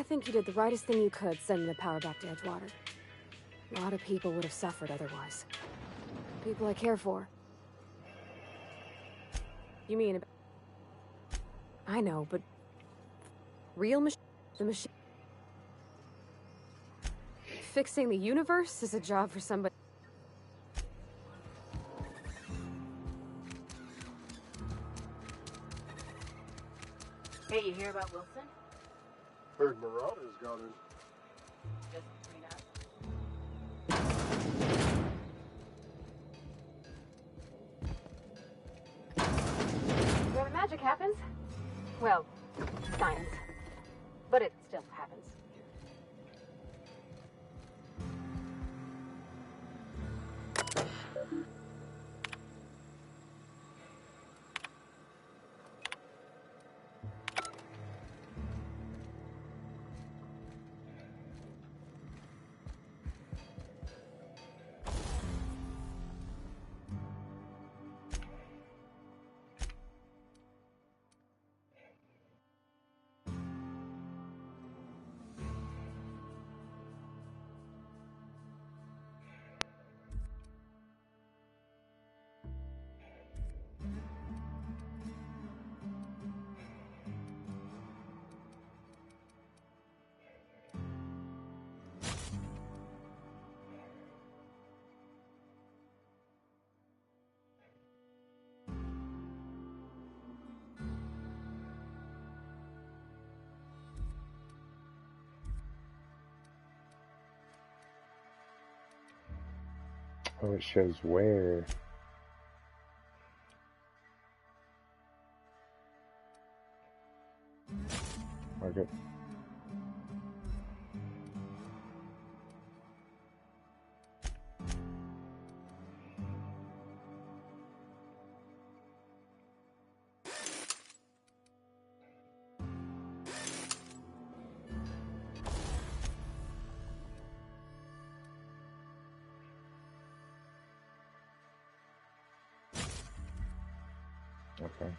I think you did the rightest thing you could sending the power back to Edgewater. A lot of people would have suffered otherwise. People I care for. You mean... I know, but... Real machine... The machine... Fixing the universe is a job for somebody... Hey, you hear about Wilson? Heard Marauders got in. Just pretty nice. When magic happens, well, science. But it still happens. Oh, it shows where. Okay. Okay.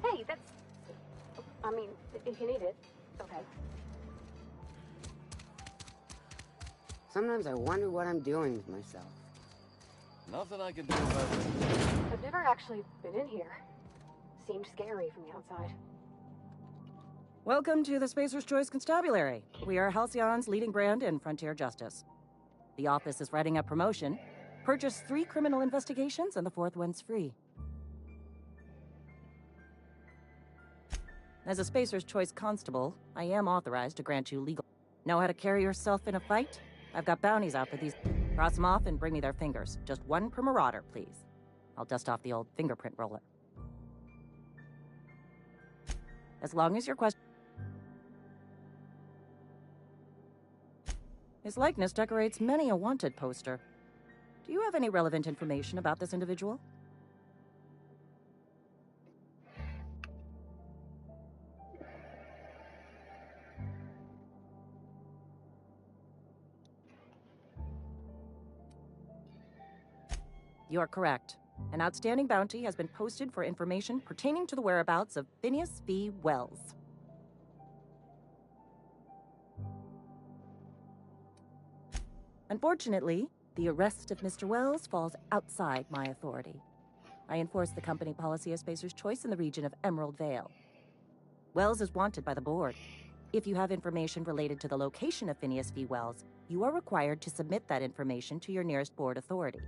Hey, that's... I mean, if you need it, okay. Sometimes I wonder what I'm doing with myself. Nothing I can do about it. I've never actually been in here. Seemed scary from the outside. Welcome to the Spacer's Choice Constabulary. We are Halcyon's leading brand in frontier justice. The office is writing a promotion. Purchase 3 criminal investigations and the 4th one's free. As a Spacer's Choice constable, I am authorized to grant you legal... Know how to carry yourself in a fight? I've got bounties out for these... Cross them off and bring me their fingers. Just 1 per marauder, please. I'll dust off the old fingerprint roller. As long as your question... His likeness decorates many a wanted poster. Do you have any relevant information about this individual? You're correct. An outstanding bounty has been posted for information pertaining to the whereabouts of Phineas V. Wells. Unfortunately, the arrest of Mr. Wells falls outside my authority. I enforce the company policy of Spacer's Choice in the region of Emerald Vale. Wells is wanted by the board. If you have information related to the location of Phineas V. Wells, you are required to submit that information to your nearest board authority.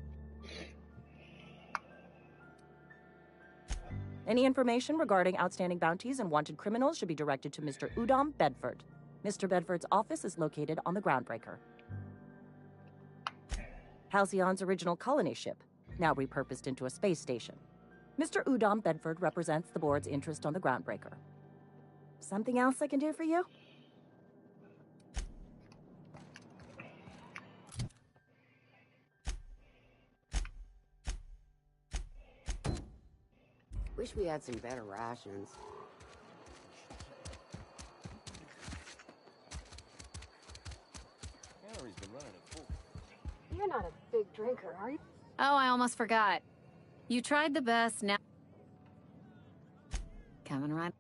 Any information regarding outstanding bounties and wanted criminals should be directed to Mr. Udom Bedford. Mr. Bedford's office is located on the Groundbreaker. Halcyon's original colony ship, now repurposed into a space station. Mr. Udom Bedford represents the board's interest on the Groundbreaker. Something else I can do for you? Wish we had some better rations. Gallery's been running at full. You're not a big drinker, are you? Oh, I almost forgot. You tried the best, now... Coming right...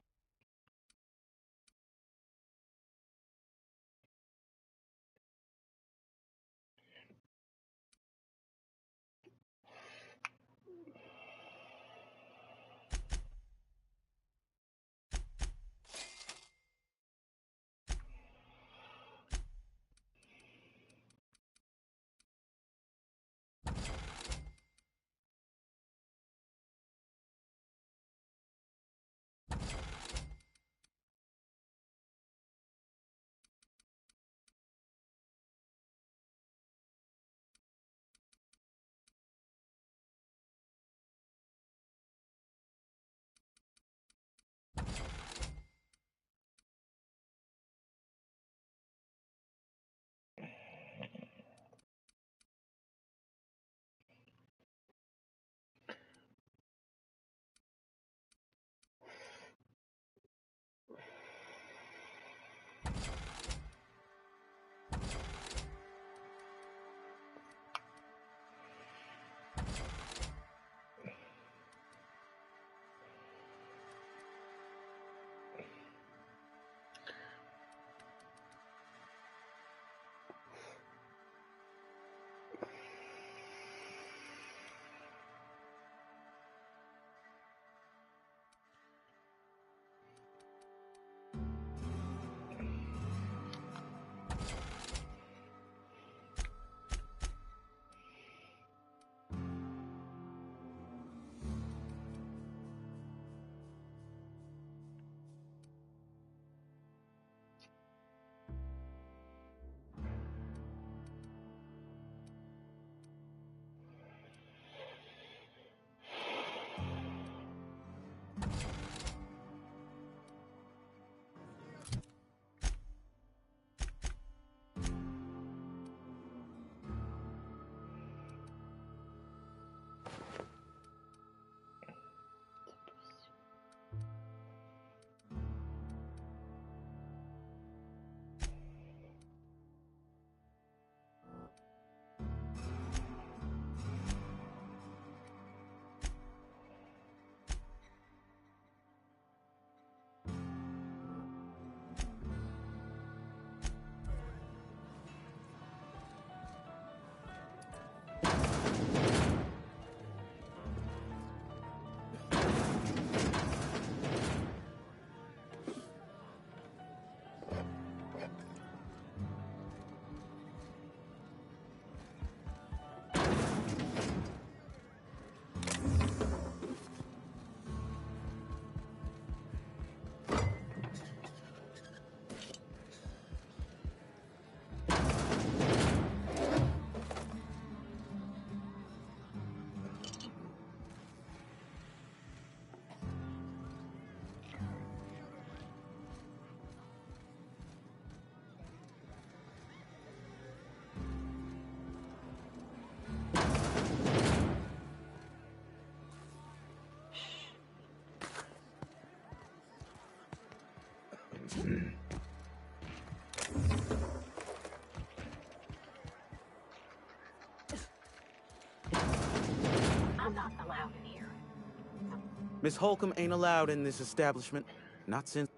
Miss Holcomb ain't allowed in this establishment. Not since...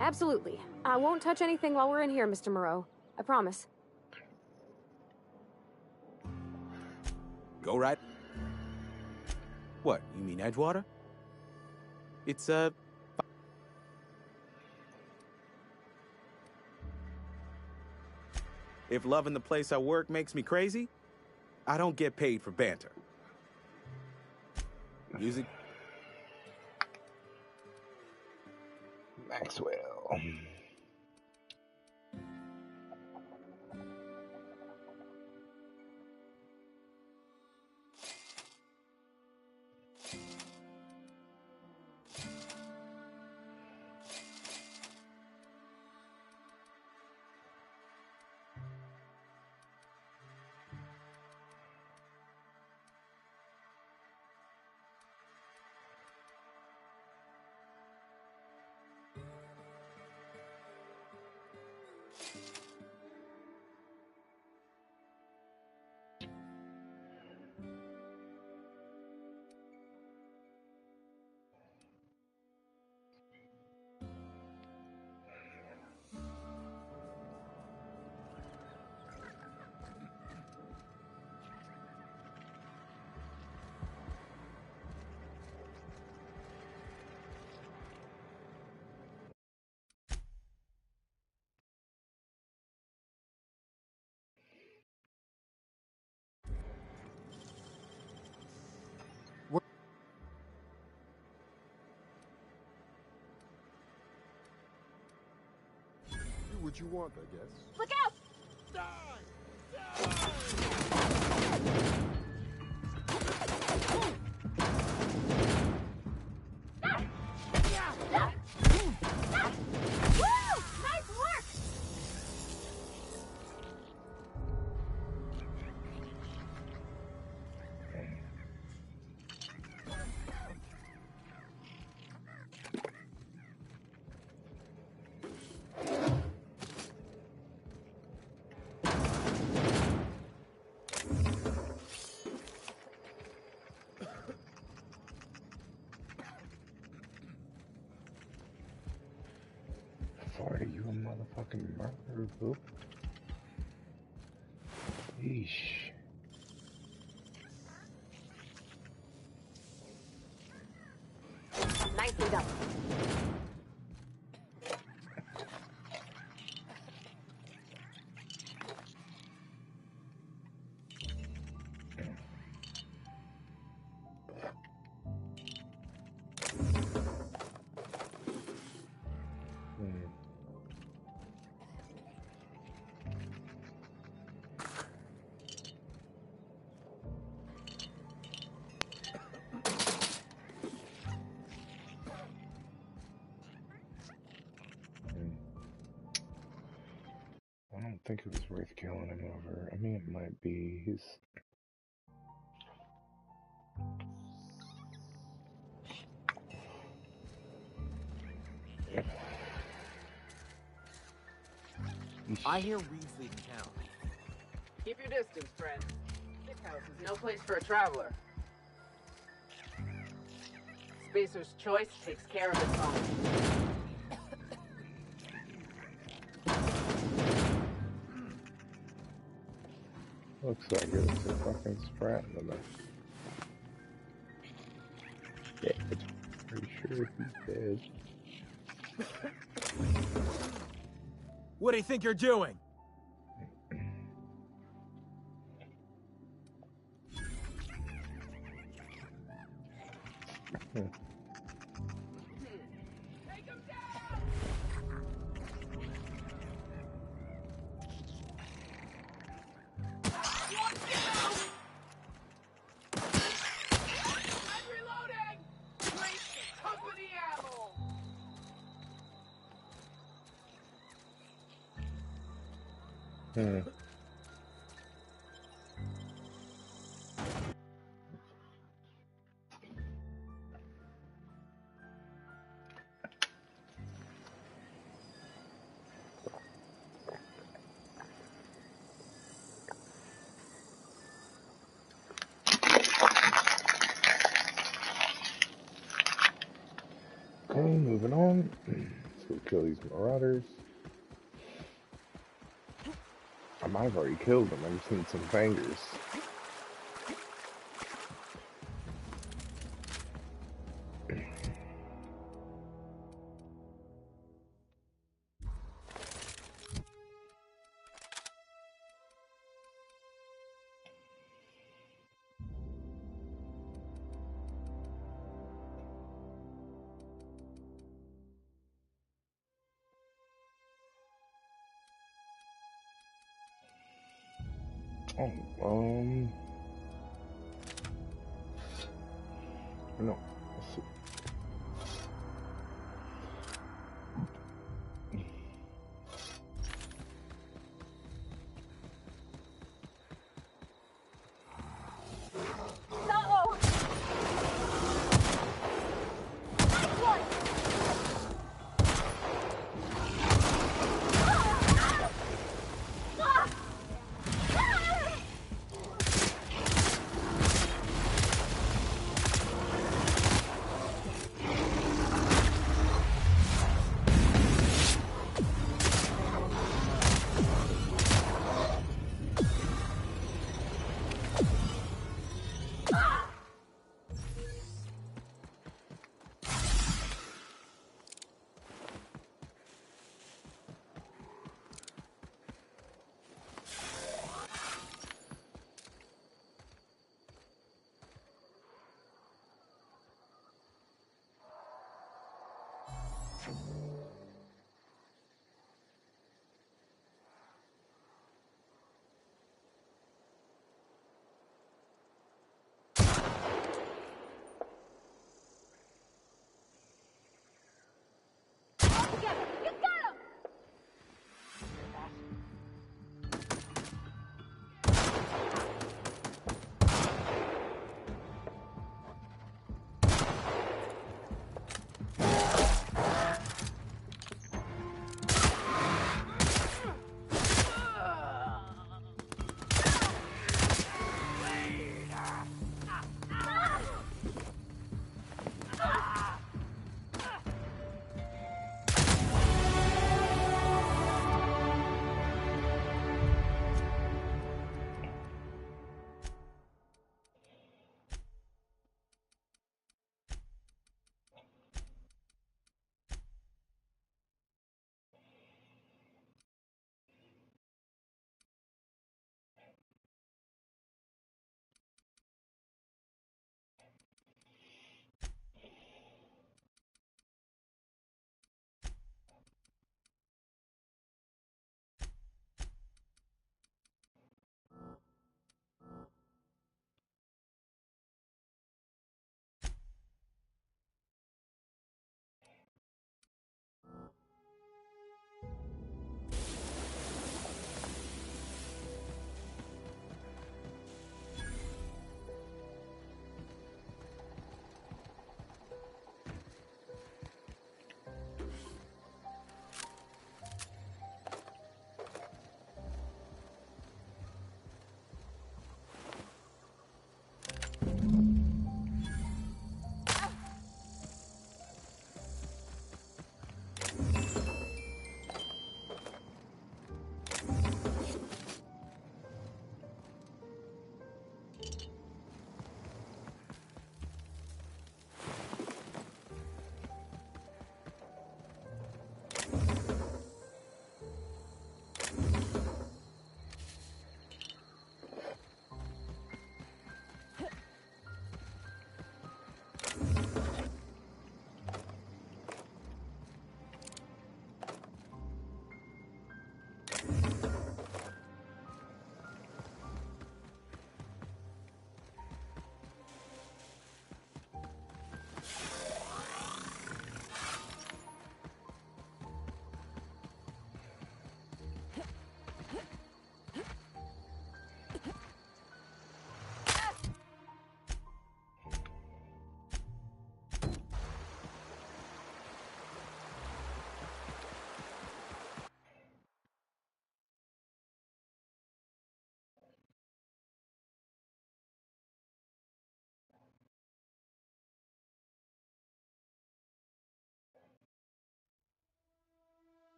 Absolutely. I won't touch anything while we're in here, Mr. Moreau. I promise. Go right... What, you mean Edgewater? It's, If loving the place I work makes me crazy, I don't get paid for banter. Music... Maxwell. What you want, I guess. Look out! Woo! Nice work! Florida, you a motherfucking murderer, boo. Yeesh. Nicely done. I don't think it was worth killing him over. I mean, it might be. He's... I hear Reed's leaving town. Keep your distance, friend. This house is no place for a traveler. Spacer's choice takes care of its own. Looks like it's a fucking sprat in the mouth. Yeah, it's pretty sure he's dead. What do you think you're doing? So we kill these marauders. I might have already killed them. I've seen some fingers. Oh, no. Let's see.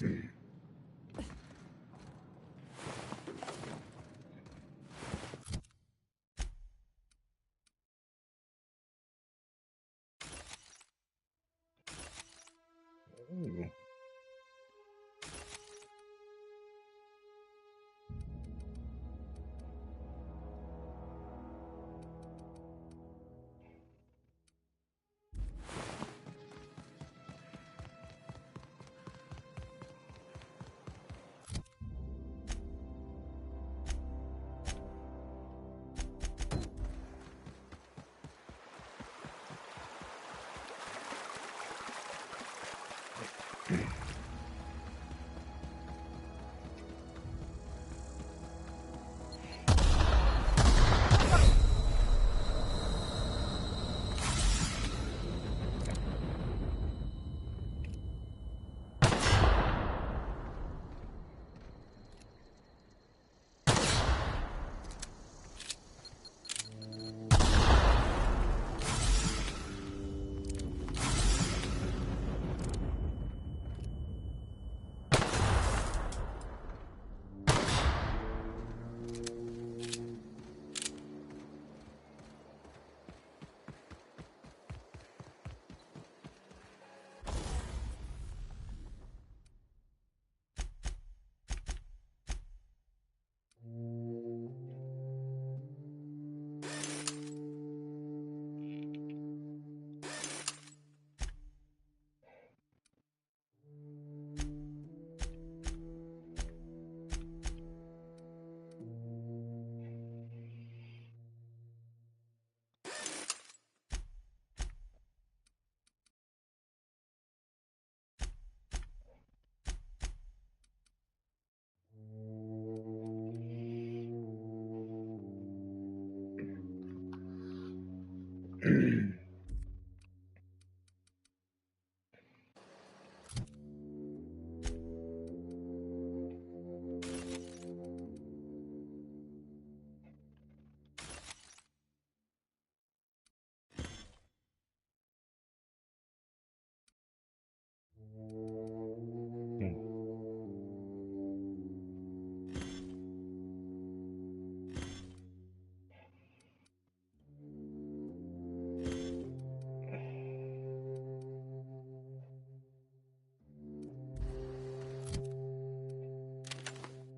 Ooh.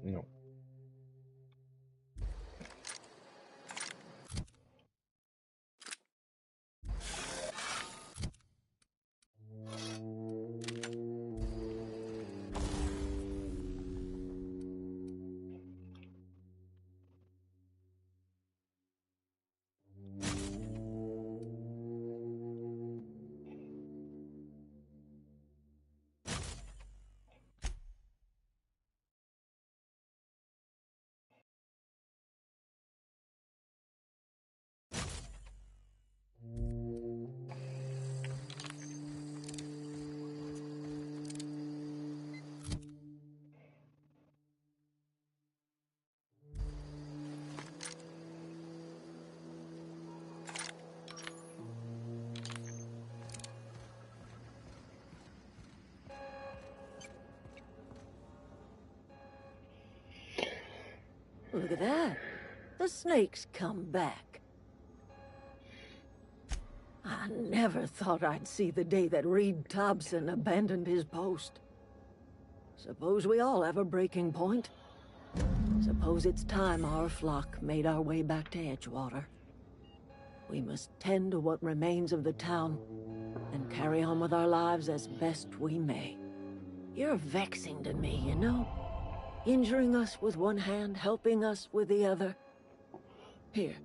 No. Look at that. The snake's come back. I never thought I'd see the day that Reed Thompson abandoned his post. Suppose we all have a breaking point. Suppose it's time our flock made our way back to Edgewater. We must tend to what remains of the town and carry on with our lives as best we may. You're vexing to me, you know? Injuring us with one hand, helping us with the other. Here,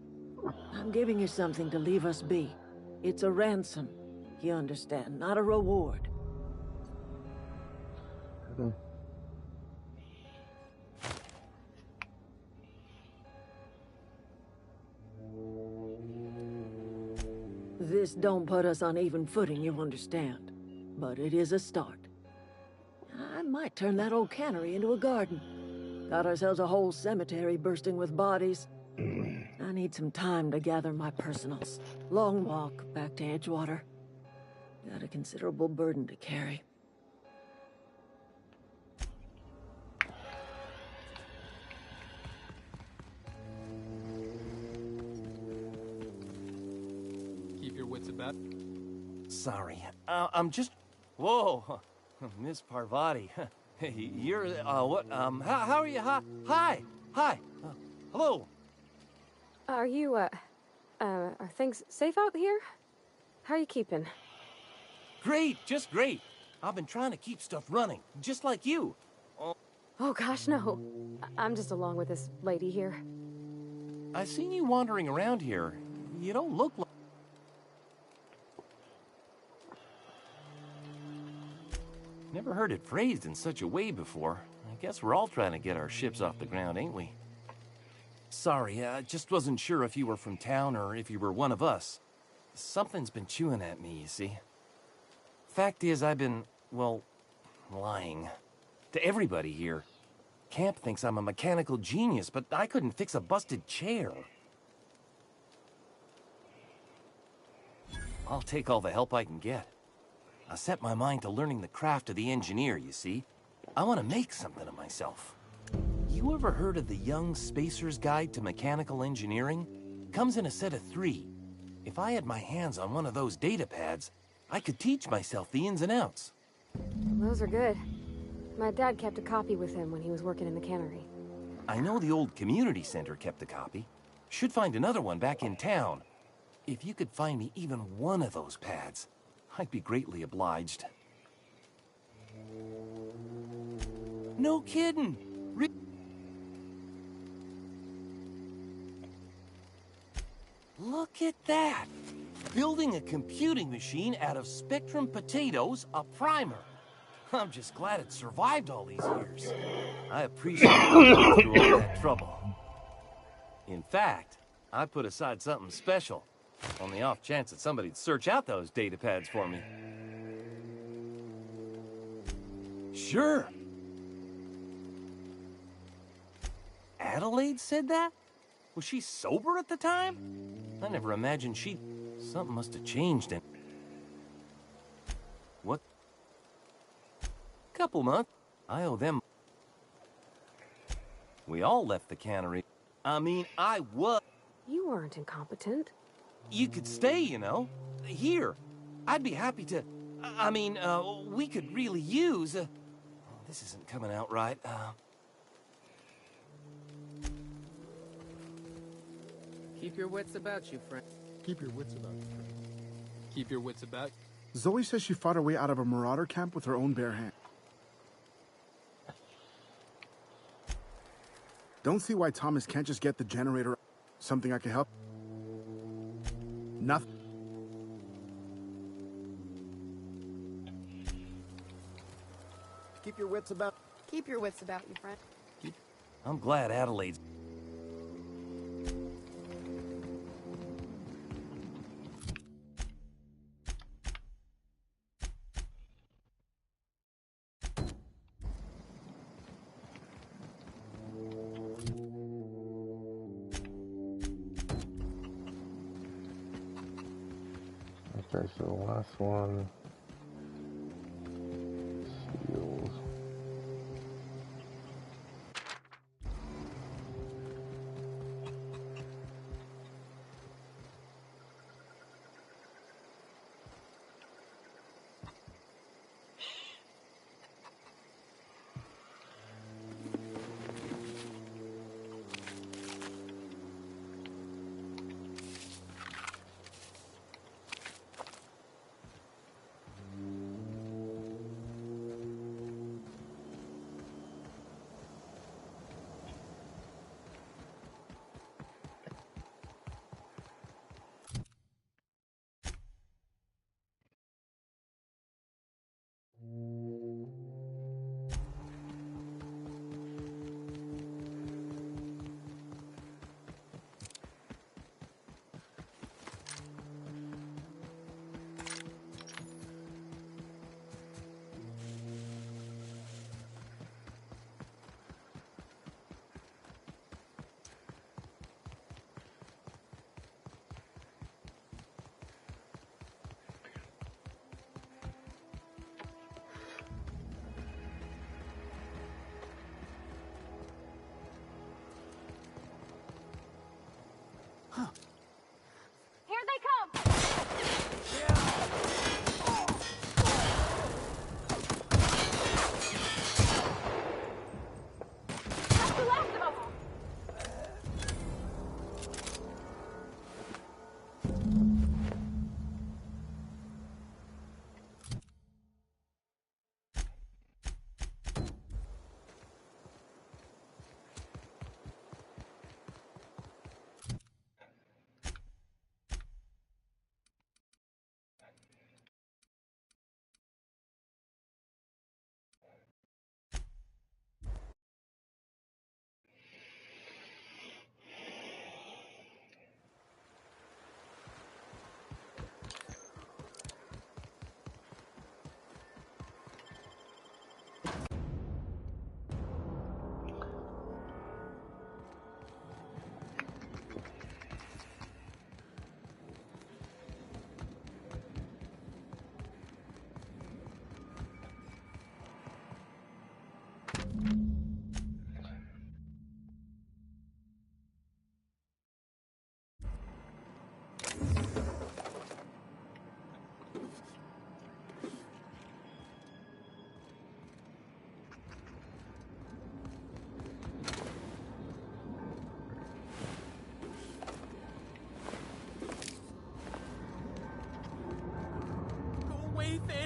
I'm giving you something to leave us be. It's a ransom, you understand, not a reward. This don't put us on even footing, you understand. But it is a start. I might turn that old cannery into a garden. Got ourselves a whole cemetery bursting with bodies. I need some time to gather my personals. Long walk back to Edgewater. Got a considerable burden to carry. your wits about. Sorry. I'm just... Whoa! Miss Parvati. You're, what, how are you? Hi! Hi! Hello! Are you, are things safe out here? How are you keeping? Great! Just great! I've been trying to keep stuff running, just like you. Oh gosh, no. I'm just along with this lady here. I've seen you wandering around here. You don't look like... Never heard it phrased in such a way before. I guess we're all trying to get our ships off the ground, ain't we? Sorry, I just wasn't sure if you were from town or if you were one of us. Something's been chewing at me, you see. Fact is, I've been, well, lying. To everybody here. Camp thinks I'm a mechanical genius, but I couldn't fix a busted chair. I'll take all the help I can get. I set my mind to learning the craft of the engineer, you see. I want to make something of myself. You ever heard of the Young Spacer's Guide to Mechanical Engineering? Comes in a set of 3. If I had my hands on one of those data pads, I could teach myself the ins and outs. Those are good. My dad kept a copy with him when he was working in the cannery. I know the old community center kept a copy. Should find another one back in town. If you could find me even one of those pads, I'd be greatly obliged. No kidding! Look at that! Building a computing machine out of Spectrum potatoes, a primer. I'm just glad it survived all these years. I appreciate going through all that trouble. In fact, I put aside something special, on the off chance that somebody'd search out those data pads for me. Sure. Adelaide said that? Was she sober at the time? I never imagined she'd... Something must have changed in... What? Couple months. I owe them... We all left the cannery. I mean, I was... You weren't incompetent. You could stay, you know. Here. I'd be happy to... I mean, we could really use... Oh, this isn't coming out right. Keep your wits about you, friend. Keep your wits about you. Keep your wits about. Zoe says she fought her way out of a marauder camp with her own bare hand. Don't see why Thomas can't just get the generator. Something I can help? Nothing. Keep your wits about. Keep your wits about you, friend. I'm glad Adelaide's... Okay, so the last one, seals.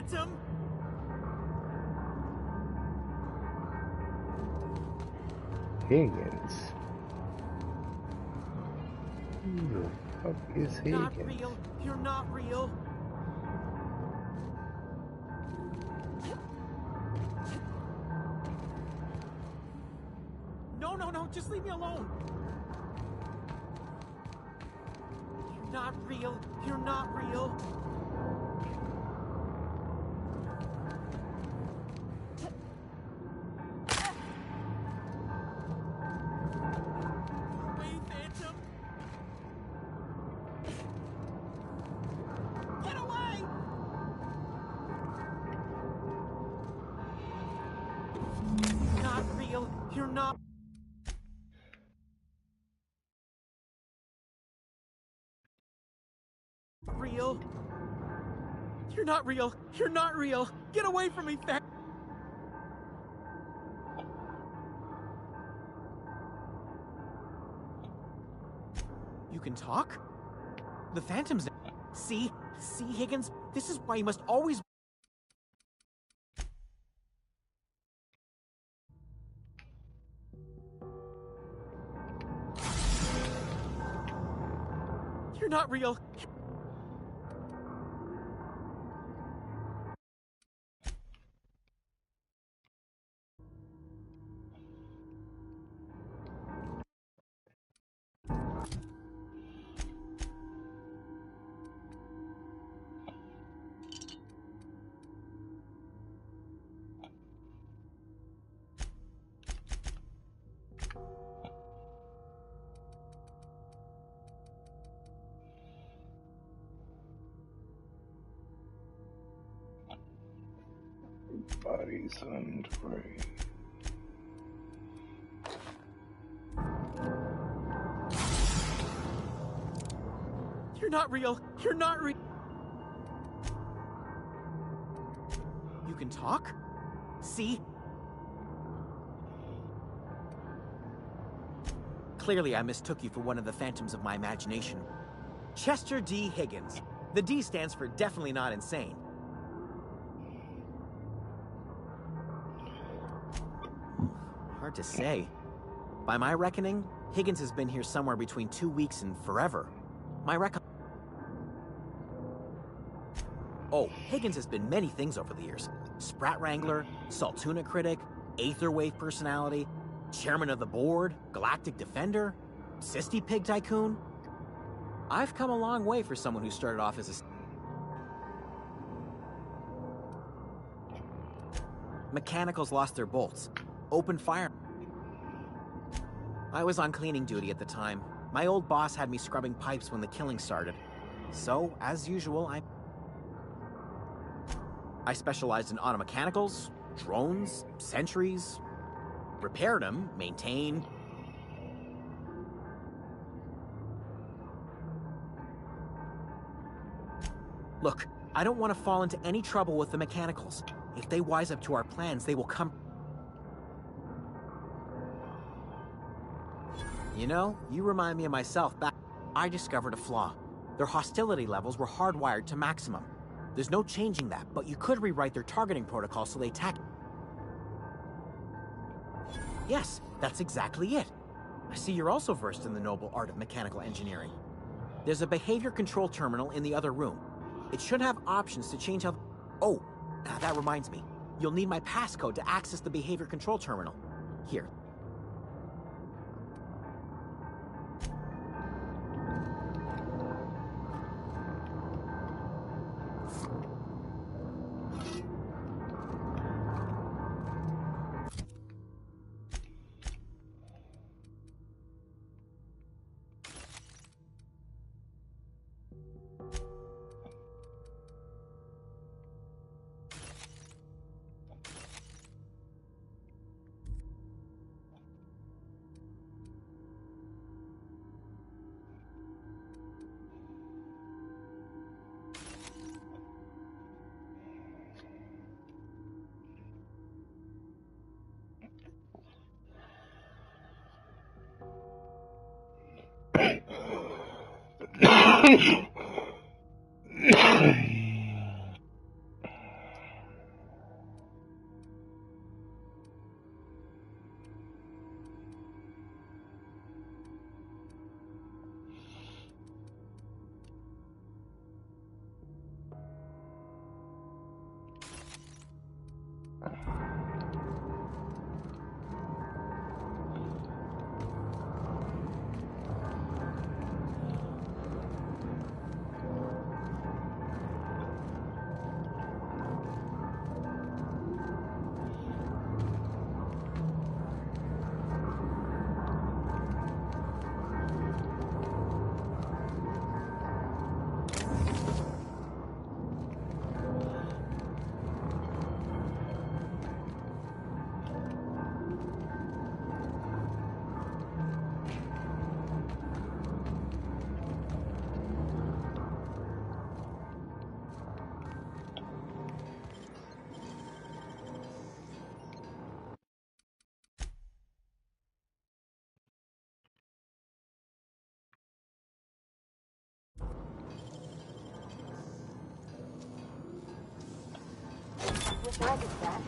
Phantom! Higgins. Who the fuck is Higgins? Not real. You're not real. No, just leave me alone. You're not real. You're not real. Away, Phantom. Get away! Not real. You're not real. You're not real. You're not real. Get away from me, Phantom. You can talk? The Phantom's... See, Higgins? This is why you must always... You're not real. Bodies unfree. You're not real. You're not real. You can talk? See? Clearly, I mistook you for one of the phantoms of my imagination. Chester D. Higgins. The D stands for definitely not insane. Hard to say. By my reckoning, Higgins has been here somewhere between 2 weeks and forever. Oh, Higgins has been many things over the years. Sprat Wrangler, Saltuna Critic, Aetherwave Personality, Chairman of the Board, Galactic Defender, Sisty Pig Tycoon. I've come a long way for someone who started off as a... Mechanicals lost their bolts. Open fire. I was on cleaning duty at the time. My old boss had me scrubbing pipes when the killing started. So, as usual, I specialized in automechanicals, drones, sentries, repaired them, maintained. Look, I don't want to fall into any trouble with the mechanicals. If they wise up to our plans, they will come... You know, you remind me of myself back... I discovered a flaw. Their hostility levels were hardwired to maximum. There's no changing that, but you could rewrite their targeting protocol so they attack... Yes, that's exactly it. I see you're also versed in the noble art of mechanical engineering. There's a behavior control terminal in the other room. It should have options to change how... Oh, that reminds me. You'll need my passcode to access the behavior control terminal. Here. Can I get that?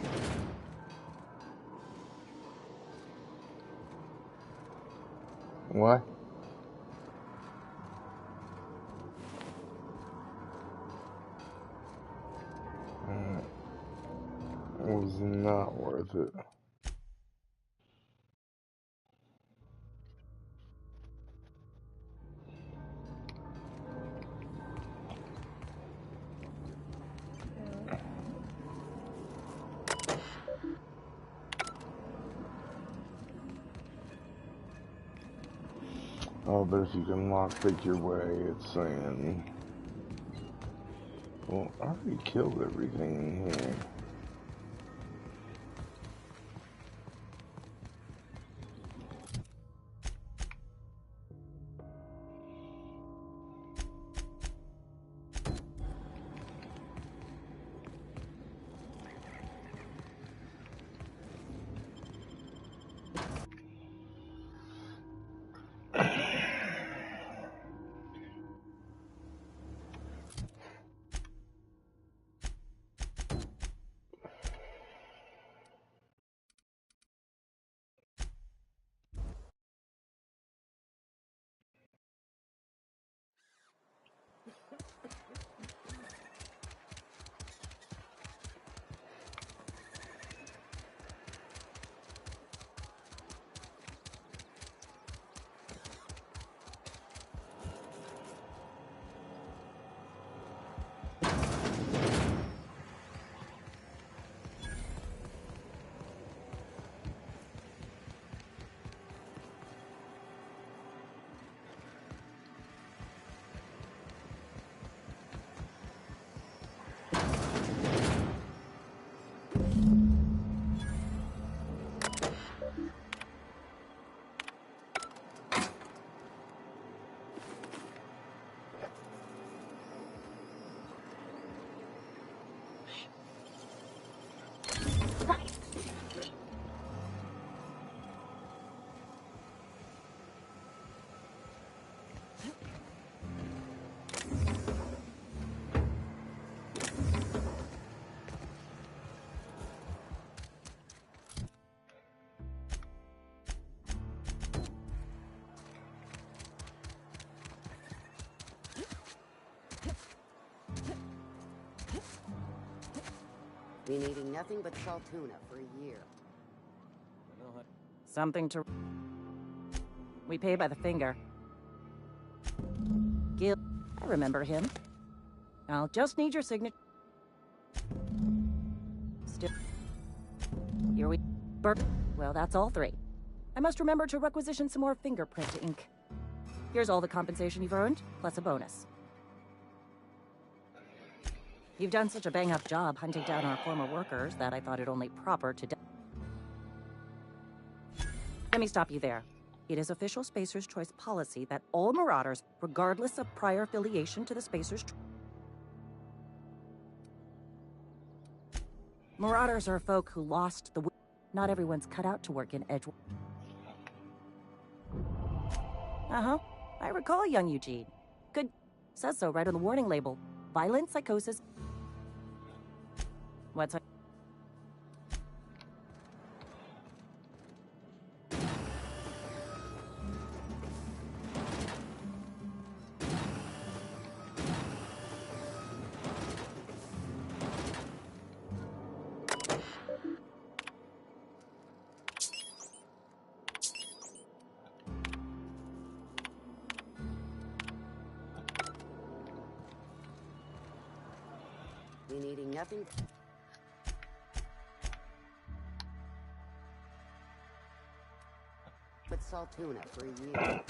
What? It was not worth it. Oh, but if you can lockpick your way, it's saying... Well, I already killed everything in here. Been eating nothing but salt tuna for a year. Something to... We pay by the finger. Gil... I remember him. I'll just need your signature. Still... Here we... Burp. Well, that's all three. I must remember to requisition some more fingerprint ink. Here's all the compensation you've earned, plus a bonus. You've done such a bang-up job hunting down our former workers that I thought it only proper to... Let me stop you there. It is official Spacer's Choice policy that all Marauders, regardless of prior affiliation to the Spacer's... Marauders are folk who lost the... Not everyone's cut out to work in Edgewood. Uh-huh. I recall young Eugene. Good. Says so right on the warning label. Violent psychosis. What's... Been eating nothing but salt tuna for a year.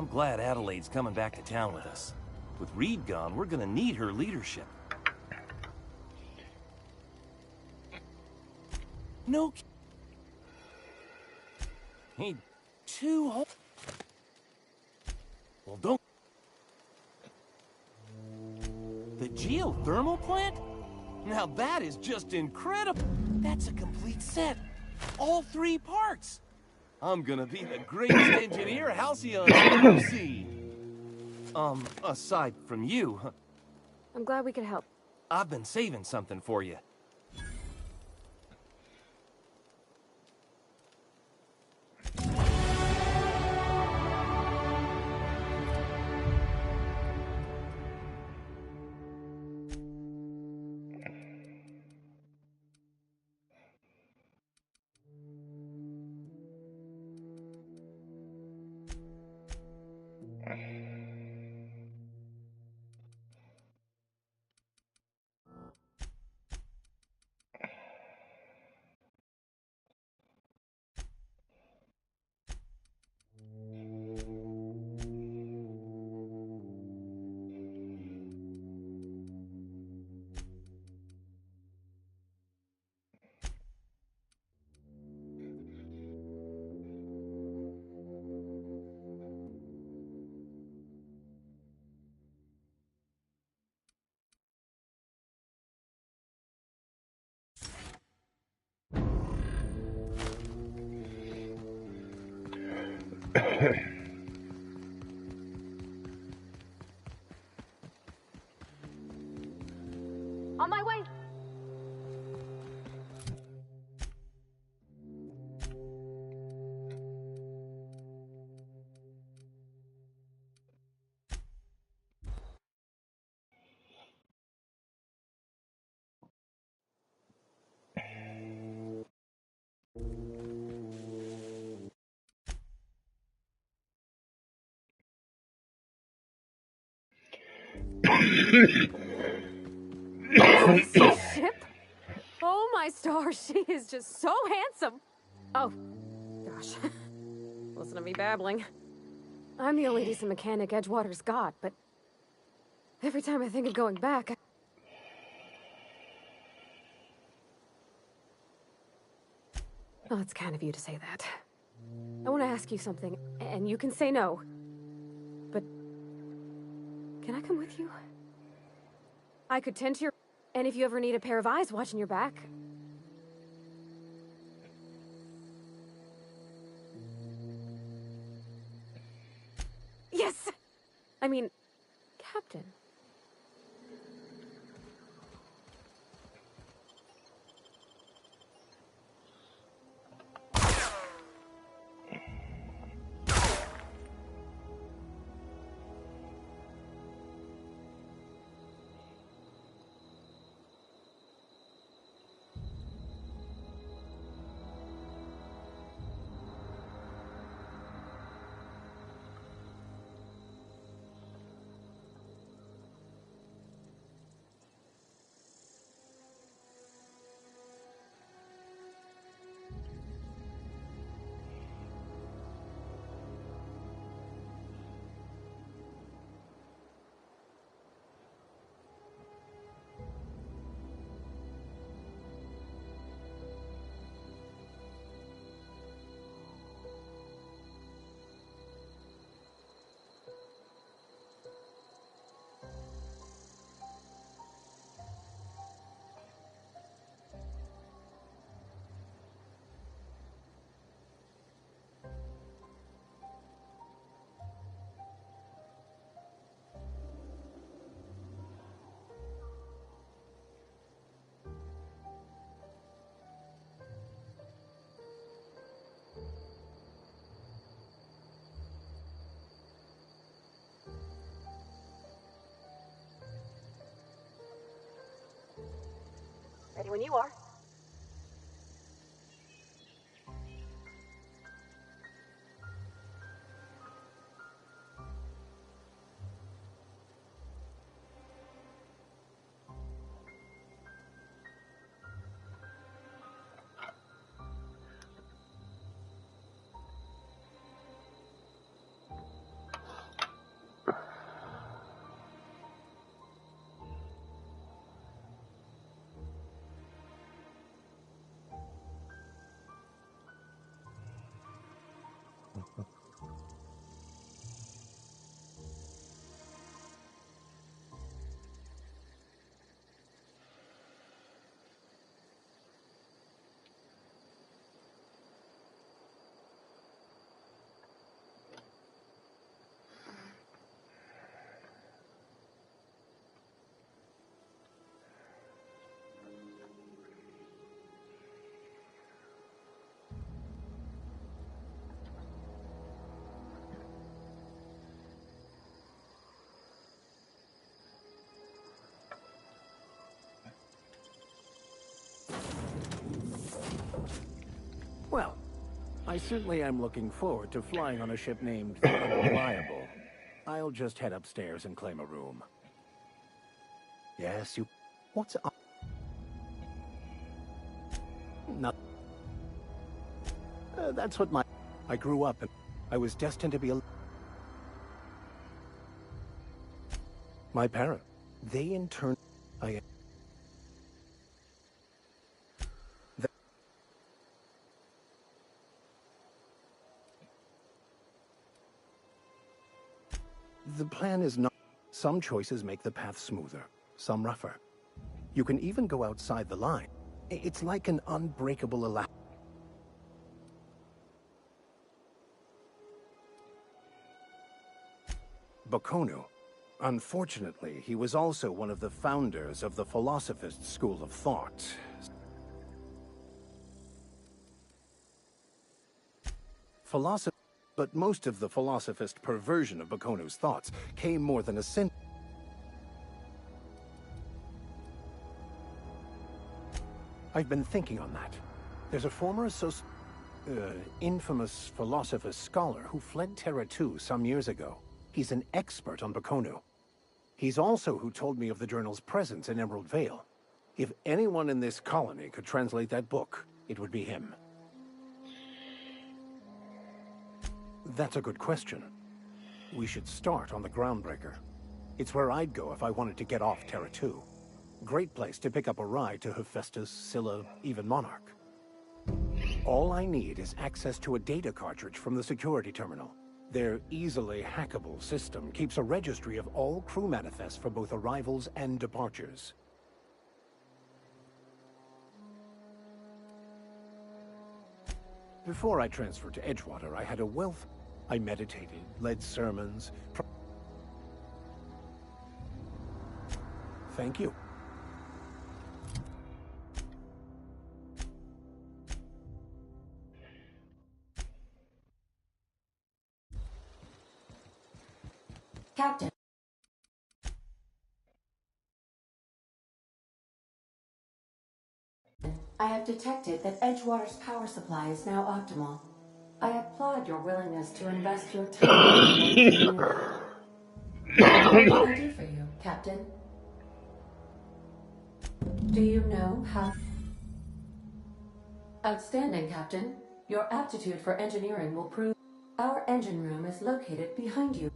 I'm glad Adelaide's coming back to town with us. With Reed gone, we're gonna need her leadership. No. Hey, well, don't. The geothermal plant? Now that is just incredible. That's a complete set. All 3 parts. I'm gonna be the greatest engineer Halcyon's ever seen. Aside from you. I'm glad we could help. I've been saving something for you. On my way. Is this a ship? Oh my stars, she is just so handsome. Oh, gosh. Listen to me babbling. I'm the only decent mechanic Edgewater's got, but every time I think of going back, Oh, it's kind of you to say that. I want to ask you something, and you can say no. But can I come with you? I could tend to your... And if you ever need a pair of eyes watching your back... Yes! I mean, Captain. Ready when you are. I certainly am looking forward to flying on a ship named the Unreliable. I'll just head upstairs and claim a room. Yes, you... What's up? Not... that's what my... I grew up and I was destined to be a... My parents, they in turn... The plan is not... Some choices make the path smoother, some rougher. You can even go outside the line. It's like an unbreakable Bakonu. Unfortunately, he was also one of the founders of the Philosophist School of Thought. But most of the Philosophist perversion of Bakonu's thoughts came more than a century. I've been thinking on that. There's a former infamous Philosophist scholar who fled Terra 2 some years ago. He's an expert on Bakonu. He's also who told me of the journal's presence in Emerald Vale. If anyone in this colony could translate that book, it would be him. That's a good question. We should start on the Groundbreaker. It's where I'd go if I wanted to get off Terra 2. Great place to pick up a ride to Hephaestus, Scylla, even Monarch. All I need is access to a data cartridge from the security terminal. Their easily hackable system keeps a registry of all crew manifests for both arrivals and departures. Before I transferred to Edgewater, I had a wealth. I meditated, led sermons. Thank you. Captain. I have detected that Edgewater's power supply is now optimal. I applaud your willingness to invest your time in the community. What can I do for you, Captain? Do you know how... Outstanding, Captain. Your aptitude for engineering will prove... Our engine room is located behind you.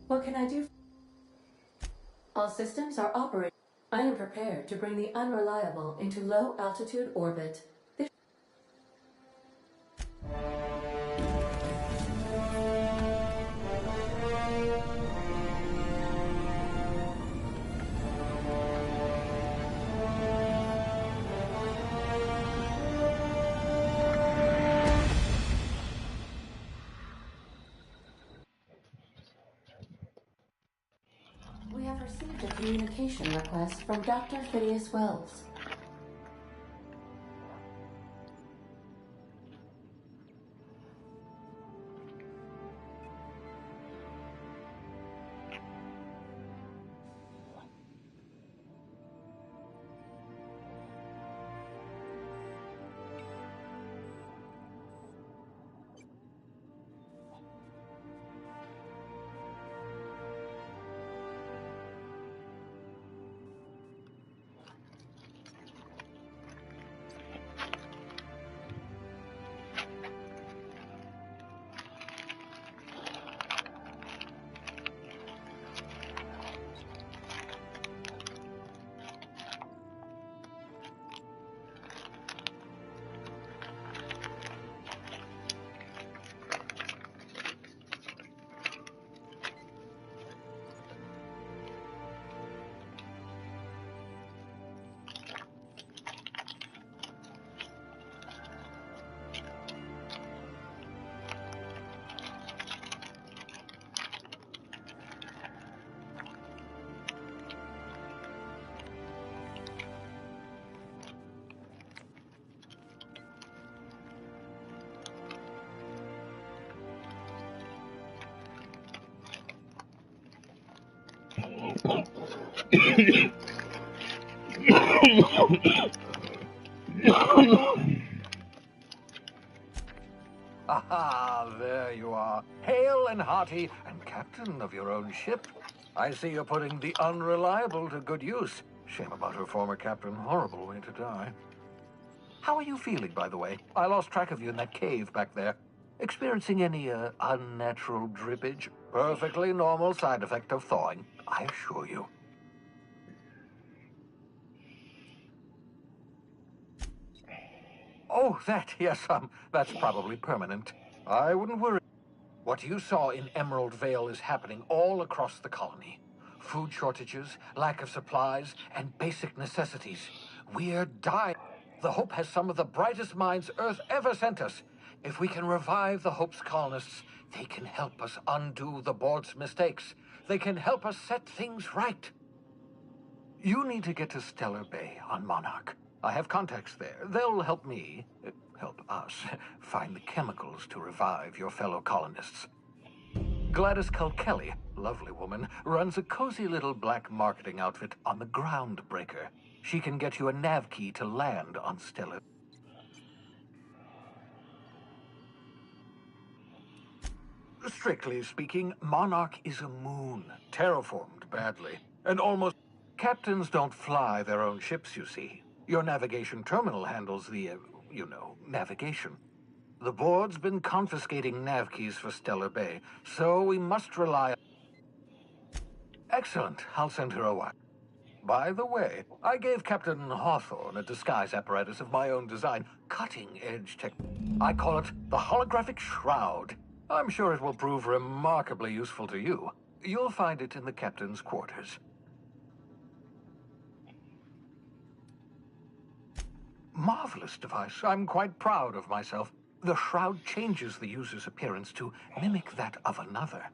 What can I do? All systems are operating. I am prepared to bring the Unreliable into low-altitude orbit. We have received a communication request from Dr. Phineas Wells. Aha, there you are. Hale and hearty, and captain of your own ship. I see you're putting the unreliable to good use. Shame about her former captain. Horrible way to die. How are you feeling, by the way? I lost track of you in that cave back there. Experiencing any, unnatural drippage? Perfectly normal side effect of thawing, I assure you. Oh, yes, that's probably permanent. I wouldn't worry. What you saw in Emerald Vale is happening all across the colony. Food shortages, lack of supplies, and basic necessities. We're dying. The Hope has some of the brightest minds Earth ever sent us. If we can revive the Hope's colonists, they can help us undo the board's mistakes. They can help us set things right. You need to get to Stellar Bay on Monarch. I have contacts there. They'll help me, help us, find the chemicals to revive your fellow colonists. Gladys Culkelly, lovely woman, runs a cozy little black marketing outfit on the Groundbreaker. She can get you a nav key to land on Stellar. Strictly speaking, Monarch is a moon, terraformed badly, and almost... Captains don't fly their own ships, you see. Your navigation terminal handles the, navigation. The board's been confiscating nav keys for Stellar Bay, so we must rely on... Excellent. I'll send her a wire. By the way, I gave Captain Hawthorne a disguise apparatus of my own design. Cutting-edge tech. I call it the Holographic Shroud. I'm sure it will prove remarkably useful to you. You'll find it in the captain's quarters. Marvelous device. I'm quite proud of myself. The shroud changes the user's appearance to mimic that of another.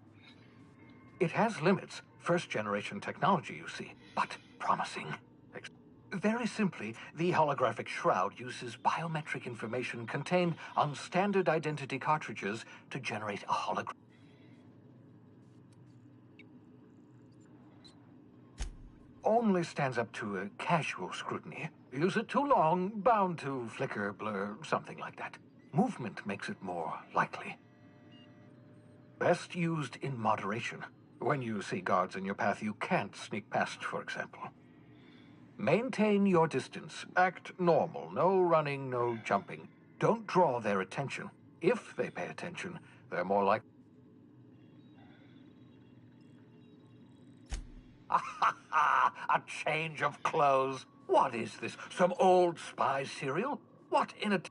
It has limits, first-generation technology, you see, but promising. Very simply, the holographic shroud uses biometric information contained on standard identity cartridges to generate a hologram. Only stands up to a casual scrutiny. Use it too long, bound to flicker, blur, something like that. Movement makes it more likely. Best used in moderation. When you see guards in your path you can't sneak past, for example. Maintain your distance. Act normal. No running, no jumping. Don't draw their attention. If they pay attention, they're more likely... A change of clothes. What is this? Some old spy cereal? What in a...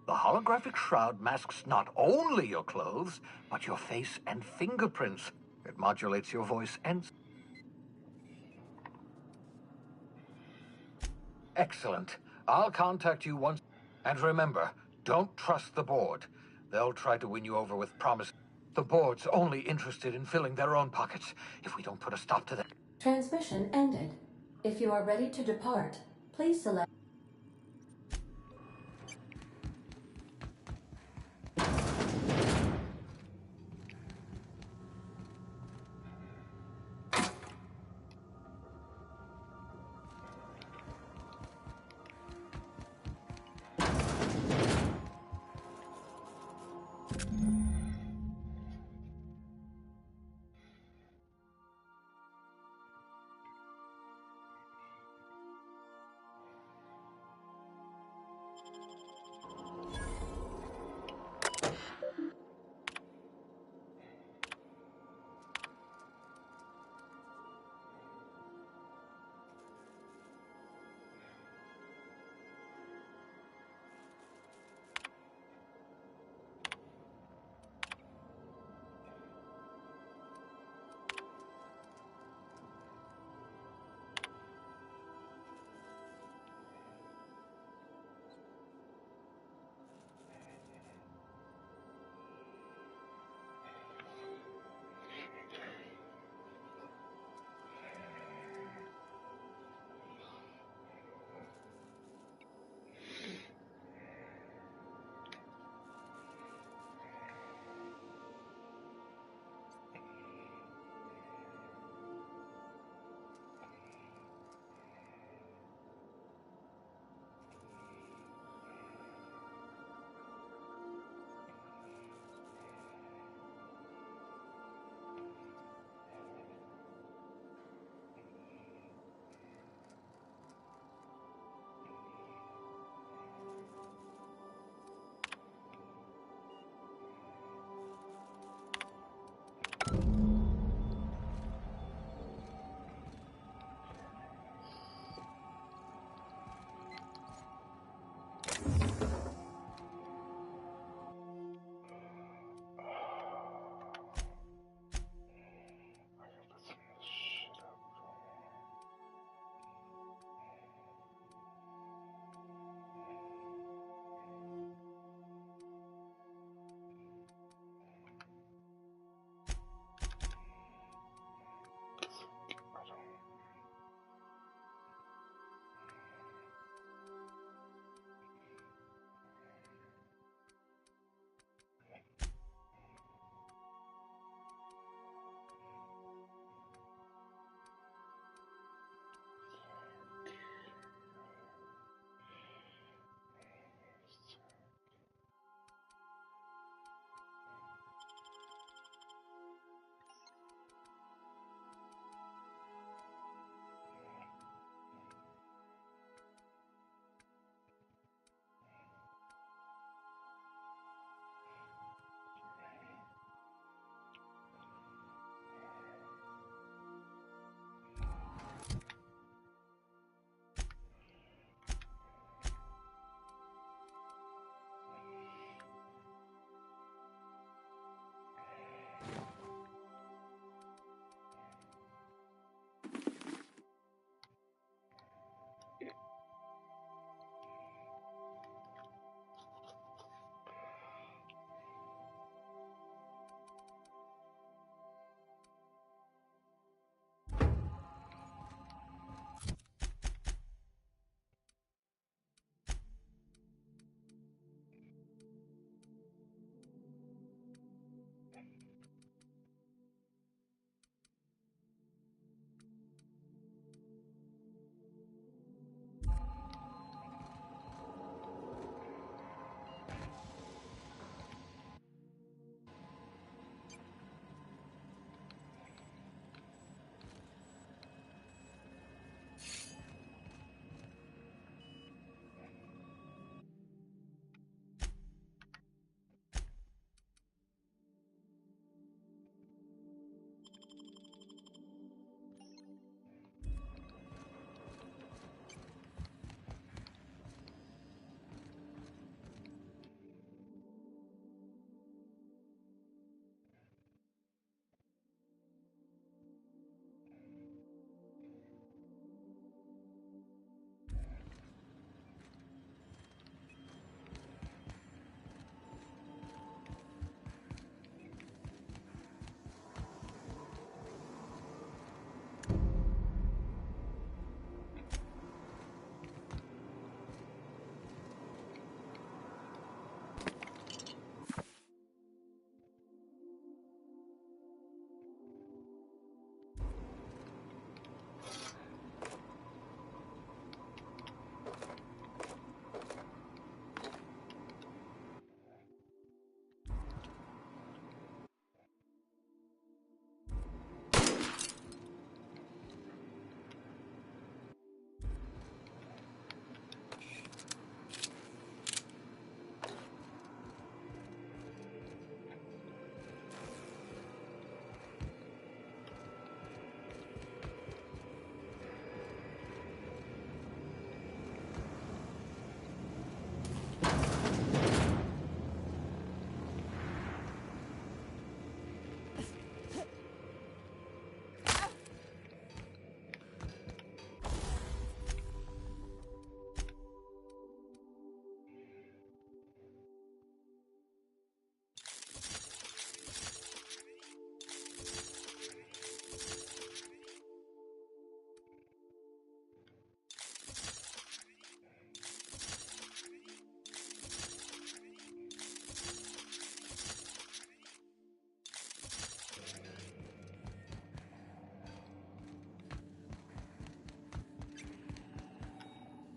The holographic shroud masks not only your clothes, but your face and fingerprints. It modulates your voice and... Excellent. I'll contact you once. And remember, don't trust the board. They'll try to win you over with promise. The board's only interested in filling their own pockets. If we don't put a stop to that... Transmission ended. If you are ready to depart, please select...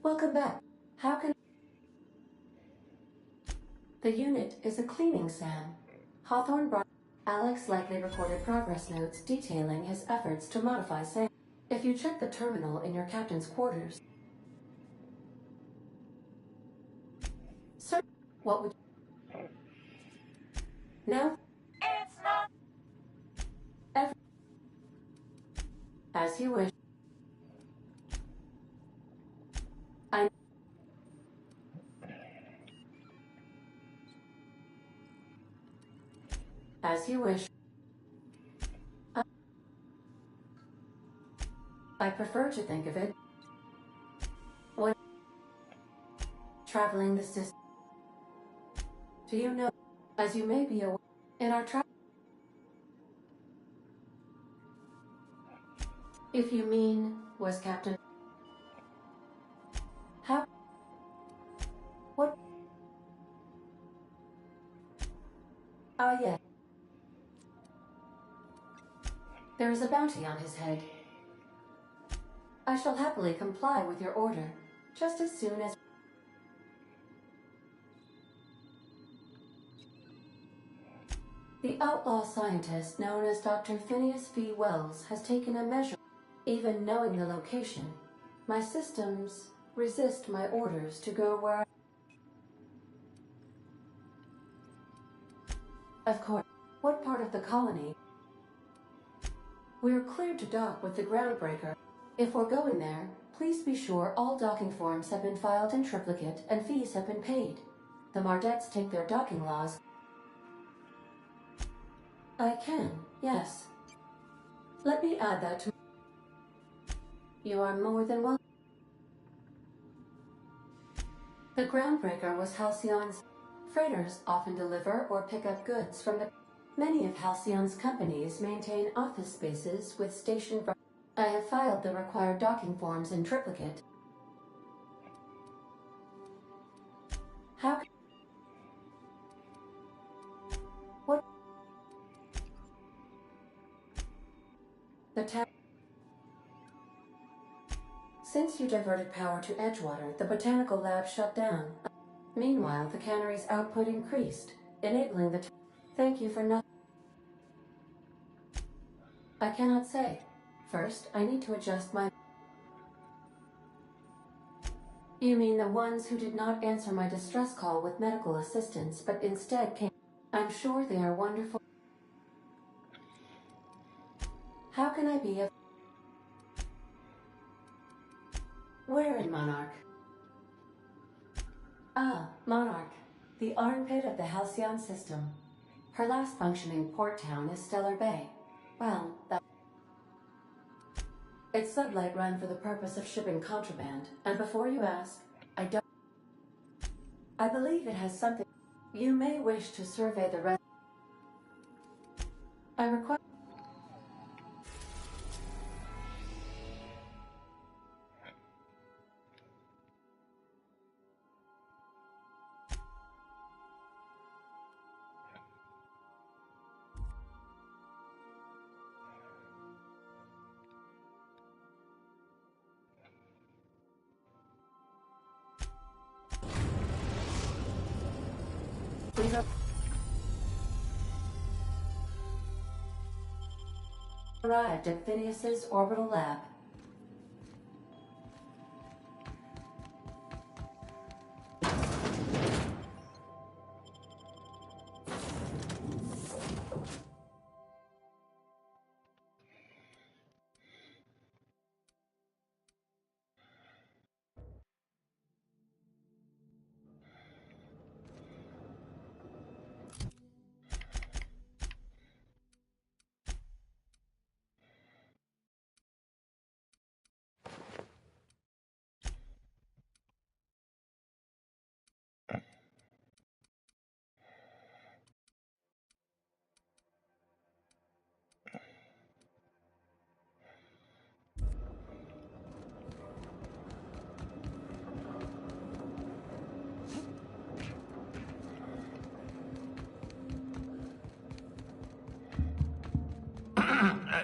Welcome back. How can... The unit is a cleaning SAM. Hawthorne brought... Alex likely recorded progress notes detailing his efforts to modify SAM. If you check the terminal in your captain's quarters... Sir, what would... No? It's not... As you wish. As you wish. I prefer to think of it when traveling the system. Do you know, as you may be aware, in our travel... If you mean, was Captain... How... What... Ah, yeah. There is a bounty on his head. I shall happily comply with your order, just as soon as... The outlaw scientist known as Dr. Phineas V. Wells has taken a measure. Even knowing the location, my systems resist my orders to go where I... Of course. What part of the colony? We're cleared to dock with the groundbreaker. If we're going there, please be sure all docking forms have been filed in triplicate and fees have been paid. The Mardettes take their docking laws. I can, yes. Let me add that to... You are more than welcome. The groundbreaker was Halcyon's. Freighters often deliver or pick up goods from the... Many of Halcyon's companies maintain office spaces with station... I have filed the required docking forms in triplicate. How... What... The tap... Since you diverted power to Edgewater, the botanical lab shut down. Meanwhile, the cannery's output increased, enabling the... Thank you for nothing. I cannot say. First, I need to adjust my... You mean the ones who did not answer my distress call with medical assistance, but instead came... I'm sure they are wonderful. How can I be of... Where in Monarch? Ah, Monarch. The armpit of the Halcyon system. Her last functioning port town is Stellar Bay. Well, that... It's sublight run for the purpose of shipping contraband, and before you ask, I don't... I believe it has something... You may wish to survey the rest... I require... We've arrived at Phineas's orbital lab.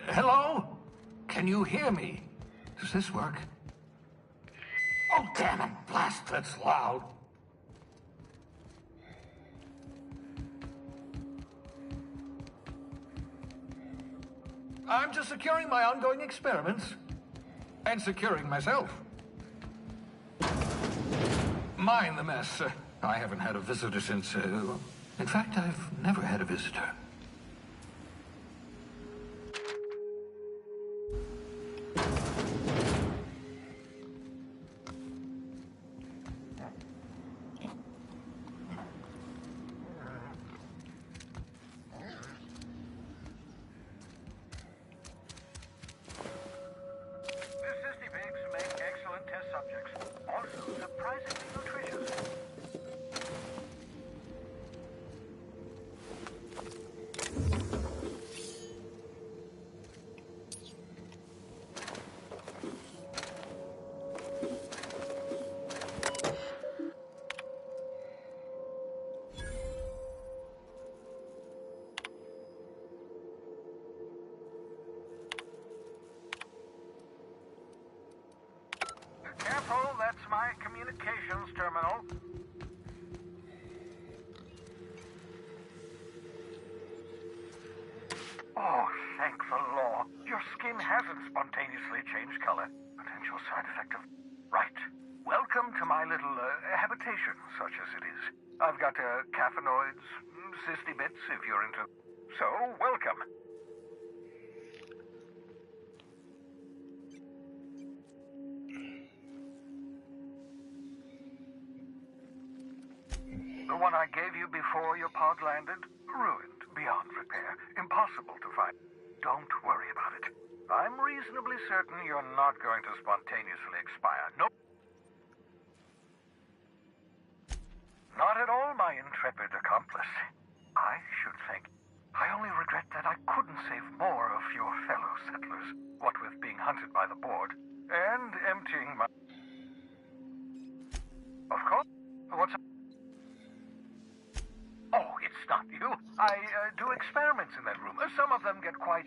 Hello? Can you hear me? Does this work? Oh, Oh, damn it, blast, that's loud. I'm just securing my ongoing experiments. And securing myself. Mind the mess. I haven't had a visitor since, in fact, I've never had a visitor. Careful, that's my communications terminal. Oh, thank the law. Your skin hasn't spontaneously changed color. Potential side effect of... Right. Welcome to my little habitation, such as it is. I've got caffeinoids, cysty bits if you're into... So, welcome. The one I gave you before your pod landed? Ruined, beyond repair, impossible to find. Don't worry about it. I'm reasonably certain you're not going to spontaneously expire. Nope. Not at all, my intrepid accomplice. I should thank you. I only regret that I couldn't save more of your fellow settlers, what with being hunted by the board, and emptying my... Of course. What's up? Oh, it's not you. I do experiments in that room. Some of them get quite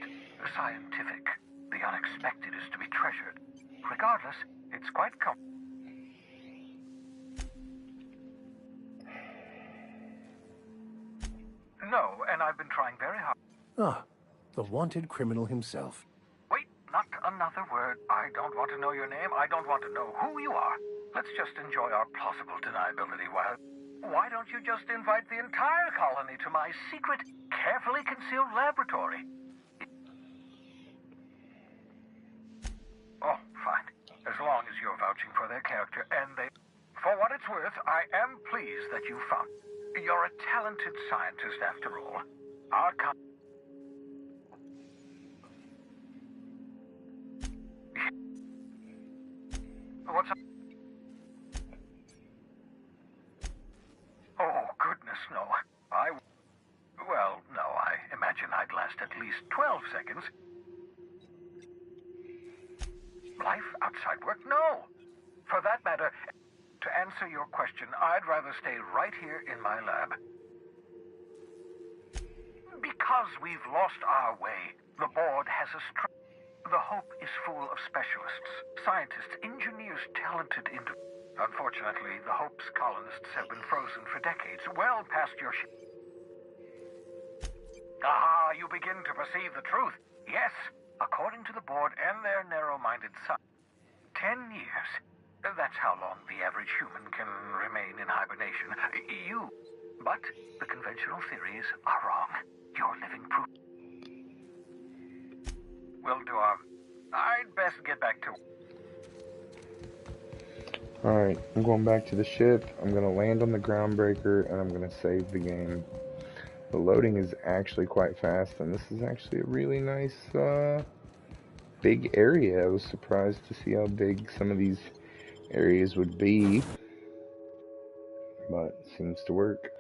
scientific. The unexpected is to be treasured. Regardless, it's quite No, and I've been trying very hard. Ah, the wanted criminal himself. Wait, not another word. I don't want to know your name. I don't want to know who you are. Let's just enjoy our plausible deniability while... Why don't you just invite the entire colony to my secret, carefully concealed laboratory? Oh, fine. As long as you're vouching for their character and they... For what it's worth, I am pleased that you found... You're a talented scientist, after all. Our What's up? Oh, goodness, no. Well, no, I imagine I'd last at least 12 seconds. Life outside work? No. For that matter, to answer your question, I'd rather stay right here in my lab. Because we've lost our way, the board has a The Hope is full of specialists, scientists, engineers, talented individuals. Unfortunately, the Hope's colonists have been frozen for decades, well past your Ah, you begin to perceive the truth. Yes, according to the board and their narrow-minded science, 10 years. That's how long the average human can remain in hibernation. But the conventional theories are wrong. You're living proof. We'll do our... I'd best get back to... Alright, I'm going back to the ship. I'm going to land on the groundbreaker, and I'm going to save the game. The loading is actually quite fast, and this is actually a really nice, big area. I was surprised to see how big some of these areas would be, but it seems to work.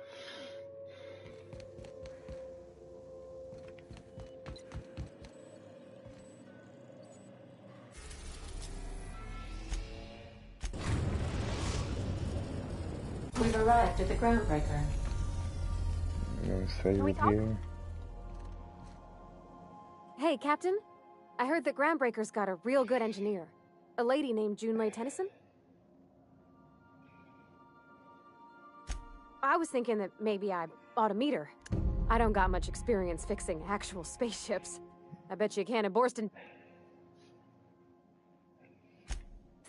We've arrived at the groundbreaker. I'm gonna save it here. Hey, Captain. I heard that Groundbreaker's got a real good engineer. A lady named Junlei Tennyson? I was thinking that maybe I ought to meet her. I don't got much experience fixing actual spaceships. I bet you Cannon Borston...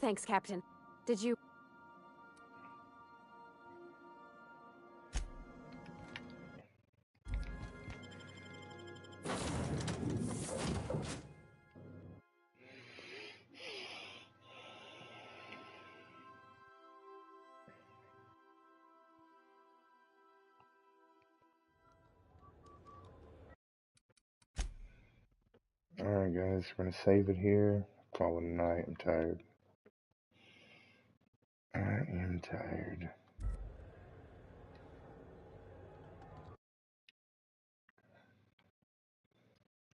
Thanks, Captain. Did you... Alright guys, we're gonna save it here. Call it a night. I'm tired. I am tired.